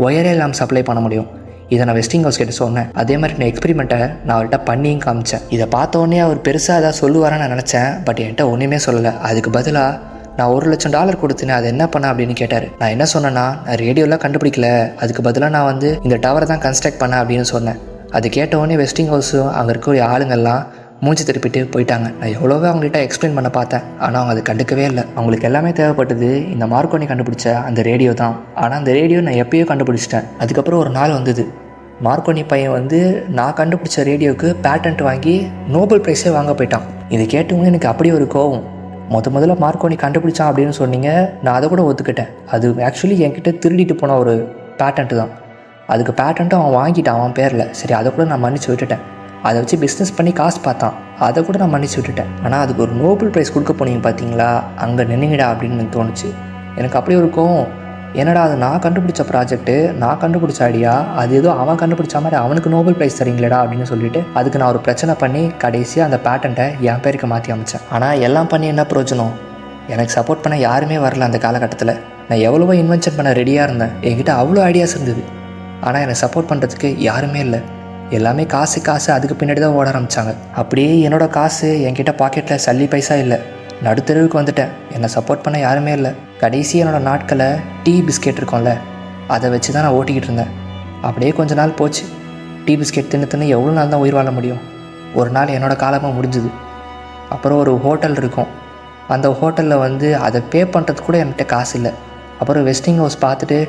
S1: ஒயரே இல்லாமல் சப்ளை பண்ண முடியும். இதை நான் வெஸ்டிங் ஹவுஸ் கிட்ட சொன்னேன். அதே மாதிரி நான் எக்ஸ்பெரிமெண்ட்டை நான் அவர்கிட்ட பண்ணியும் காமிச்சேன். இதை பார்த்த உடனே அவர் பெருசாக ஏதாவது சொல்லுவாரான்னு நான் நினச்சேன். பட் என்கிட்ட ஒன்றுமே சொல்லலை. அதுக்கு பதிலாக நான் $1,00,000 கொடுத்தேன், அதை என்ன பண்ண அப்படின்னு கேட்டார். நான் என்ன சொன்னேன்னா, நான் ரேடியோலாம் கண்டுபிடிக்கல, அதுக்கு பதிலாக நான் வந்து இந்த டவரை தான் கன்ஸ்ட்ரக்ட் பண்ணேன் அப்படின்னு சொன்னேன். அது கேட்ட உடனே வெஸ்டிங் ஹவுஸும் அங்கே இருக்கக்கூடிய ஆளுங்கள்லாம் மூஞ்சி திருப்பிட்டு போயிட்டாங்க. நான் எவ்வளோவே அவங்ககிட்ட எக்ஸ்பிளைன் பண்ண பார்த்தேன், ஆனால் அவங்க அதை கண்டுக்கவே இல்லை. அவங்களுக்கு எல்லாமே தேவைப்பட்டது இந்த மார்க்கோனி கண்டுபிடிச்ச அந்த ரேடியோ தான். ஆனால் அந்த ரேடியோ நான் எப்பயோ கண்டுபிடிச்சிட்டேன். அதுக்கப்புறம் ஒரு நாள் வந்தது, மார்க்கோனி பையன் வந்து நான் கண்டுபிடிச்ச ரேடியோவுக்கு பேட்டன்ட் வாங்கி நோபல் ப்ரைஸே வாங்க போயிட்டான். இது கேட்டவங்க எனக்கு அப்படி ஒரு கோவம். முதல்ல மார்க்கோனி கண்டுபிடிச்சான் அப்படின்னு சொன்னீங்க, நான் அதை கூட ஒத்துக்கிட்டேன். அது ஆக்சுவலி என்கிட்ட திருடிட்டு போன ஒரு பேட்டன்ட்டு தான். அதுக்கு பேட்டன்ட்டும் அவன் வாங்கிட்டான் அவன் பேரில். சரி, அதை கூட நான் மன்னிச்சு விட்டுட்டேன். அதை வச்சு பிஸ்னஸ் பண்ணி காசு பார்த்தான், அதை கூட நான் மன்னிச்சு விட்டுட்டேன். ஆனால் அதுக்கு ஒரு நோபல் ப்ரைஸ் கொடுக்க போனீங்க பார்த்தீங்களா, அங்கே நின்னுங்கடா அப்படின்னு எனக்கு தோணுச்சு. எனக்கு அப்படி இருக்கும், என்னடா அது நான் கண்டுபிடிச்ச ப்ராஜெக்ட்டு, நான் கண்டுபிடிச்ச ஐடியா, அது ஏதோ அவன் கண்டுபிடிச்ச மாதிரி அவனுக்கு நோபல் ப்ரைஸ் தரீங்களேடா அப்படின்னு சொல்லிட்டு அதுக்கு நான் ஒரு பிரச்சனை பண்ணி கடைசியாக அந்த பேட்டன்ட்டை என் பேருக்கு மாற்றி அமைச்சேன். ஆனால் எல்லாம் பண்ணி என்ன பிரயோஜனம்? எனக்கு சப்போர்ட் பண்ண யாருமே வரல. அந்த காலகட்டத்தில் நான் எவ்வளவோ இன்வென்ஷன் பண்ண ரெடியாக இருந்தேன், என்கிட்ட அவ்வளோ ஐடியாஸ் இருந்தது. ஆனால் எனக்கு சப்போர்ட் பண்ணுறதுக்கு யாருமே இல்லை. எல்லாமே காசு அதுக்கு பின்னாடி தான் ஓட ஆரம்பித்தாங்க. அப்படியே என்னோடய காசு என்கிட்ட பாக்கெட்டில் சல்லி பைசா இல்லை. நடுத்தெருவுக்கு வந்துட்டேன், என்னை சப்போர்ட் பண்ண யாருமே இல்லை. கடைசி என்னோடய நாட்களை டீ பிஸ்கெட் இருக்கும்ல, அதை வச்சு தான் நான் ஓட்டிக்கிட்டு இருந்தேன். அப்படியே கொஞ்ச நாள் போச்சு. டீ பிஸ்கெட் தின்னு எவ்வளோ நாள் தான் உயிர் வாழ முடியும்? ஒரு நாள் என்னோடய காலமாக முடிஞ்சுது. அப்புறம் ஒரு ஹோட்டல் இருக்கும், அந்த ஹோட்டலில் வந்து அதை பே பண்ணுறதுக்கு கூட என்கிட்ட காசு இல்லை. அப்புறம் வெஸ்டிங் ஹவுஸ் பார்த்துட்டு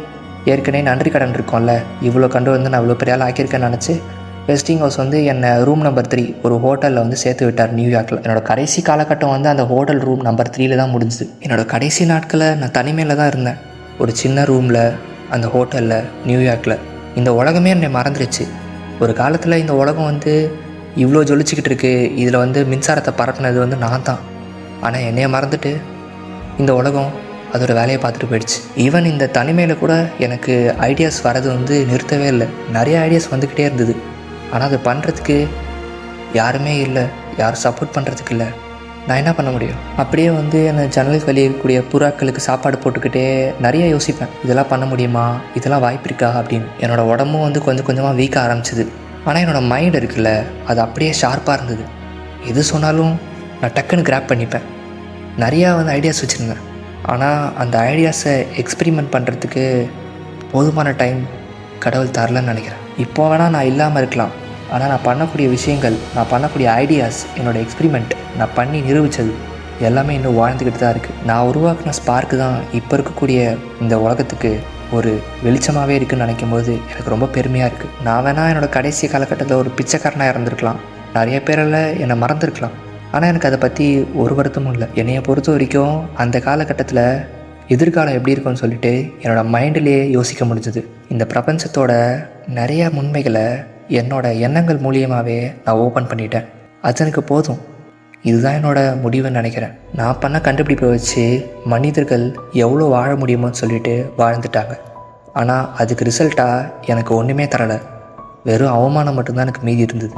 S1: ஏற்கனவே நன்றி கடன் இருக்கும்ல, இவ்வளோ கண்டு வந்து நான் இவ்வளோ பெரிய ஆள் ஆக்கியிருக்கேன்னு நினச்சி வெஸ்டிங் ஹவுஸ் வந்து என்னை ரூம் நம்பர் 3 ஒரு ஹோட்டலில் வந்து சேர்த்து விட்டார் நியூயார்க்கில். என்னோடய கடைசி காலகட்டம் வந்து அந்த ஹோட்டல் ரூம் நம்பர் 3 தான் முடிஞ்சுது. என்னோடய கடைசி நாட்களை நான் தனிமையில் தான் இருந்தேன், ஒரு சின்ன ரூமில் அந்த ஹோட்டலில் நியூயார்க்கில். இந்த உலகமே என்னை மறந்துடுச்சு. ஒரு காலத்தில் இந்த உலகம் வந்து இவ்வளோ ஜொலிச்சிக்கிட்டு இருக்குது, இதில் வந்து மின்சாரத்தை பரப்புனது வந்து நான் தான். ஆனால் என்னைய மறந்துட்டு இந்த உலகம் அதோட வேலையை பார்த்துட்டு போயிடுச்சு. ஈவன் இந்த தனிமையில் கூட எனக்கு ஐடியாஸ் வரது வந்து நிறுத்தவே இல்லை. நிறைய ஐடியாஸ் வந்துக்கிட்டே இருந்தது. ஆனால் அது பண்ணுறதுக்கு யாருமே இல்லை, யாரும் சப்போர்ட் பண்ணுறதுக்கு இல்லை. நான் என்ன பண்ண முடியும்? அப்படியே வந்து என்னை ஜன்னலுக்கு வெளியே இருக்கக்கூடிய புறாக்களுக்கு சாப்பாடு போட்டுக்கிட்டே நிறைய யோசிப்பேன், இதெல்லாம் பண்ண முடியுமா, இதெல்லாம் வாய்ப்பு இருக்கா அப்படின்னு. என்னோடய உடம்பும் வந்து கொஞ்சம் கொஞ்சமாக வீக்க ஆரம்பிச்சிது. ஆனால் என்னோடய மைண்ட் இருக்குல்ல, அது அப்படியே ஷார்ப்பாக இருந்தது. எது சொன்னாலும் நான் டக்குன்னு கிராப் பண்ணிப்பேன். நிறையா வந்து ஐடியாஸ் வச்சுருந்தேன். ஆனால் அந்த ஐடியாஸை எக்ஸ்பெரிமெண்ட் பண்ணுறதுக்கு போதுமான டைம் கடவுள் தரலன்னு நினைக்கிறேன். இப்போ வேணால் நான் இல்லாமல் இருக்கலாம், ஆனால் நான் பண்ணக்கூடிய விஷயங்கள், நான் பண்ணக்கூடிய ஐடியாஸ், என்னோடய எக்ஸ்பெரிமெண்ட், நான் பண்ணி நிரூபித்தது எல்லாமே இன்னும் வாழ்ந்துக்கிட்டு தான் இருக்குது. நான் உருவாக்கின ஸ்பார்க்கு தான் இப்போ இருக்கக்கூடிய இந்த உலகத்துக்கு ஒரு வெளிச்சமாகவே இருக்குதுன்னு நினைக்கும் போது எனக்கு ரொம்ப பெருமையாக இருக்குது. நான் வேணால் என்னோடய கடைசி காலகட்டத்தில் ஒரு பிச்சைக்காரனாக இருந்திருக்கலாம், நிறைய பேரால் என்னை மறந்துருக்கலாம். ஆனால் எனக்கு அதை பற்றி ஒரு வருத்தமும் இல்லை. என்னையை பொறுத்த வரைக்கும் அந்த காலகட்டத்தில் எதிர்காலம் எப்படி இருக்கும்னு சொல்லிட்டு என்னோடய மைண்டிலேயே யோசிக்க முடிஞ்சுது. இந்த பிரபஞ்சத்தோட நிறையா உண்மைகளை என்னோடய எண்ணங்கள் மூலியமாகவே நான் ஓப்பன் பண்ணிட்டேன். அது எனக்கு போதும். இதுதான் என்னோடய முடிவுன்னு நினைக்கிறேன். நான் பண்ண கண்டுபிடிப்பை வச்சு மனிதர்கள் எவ்வளோ வாழ முடியுமோன்னு சொல்லிட்டு வாழ்ந்துட்டாங்க. ஆனால் அதுக்கு ரிசல்ட்டாக எனக்கு ஒன்றுமே தரலை. வெறும் அவமானம் மட்டும்தான் எனக்கு மீதி இருந்தது.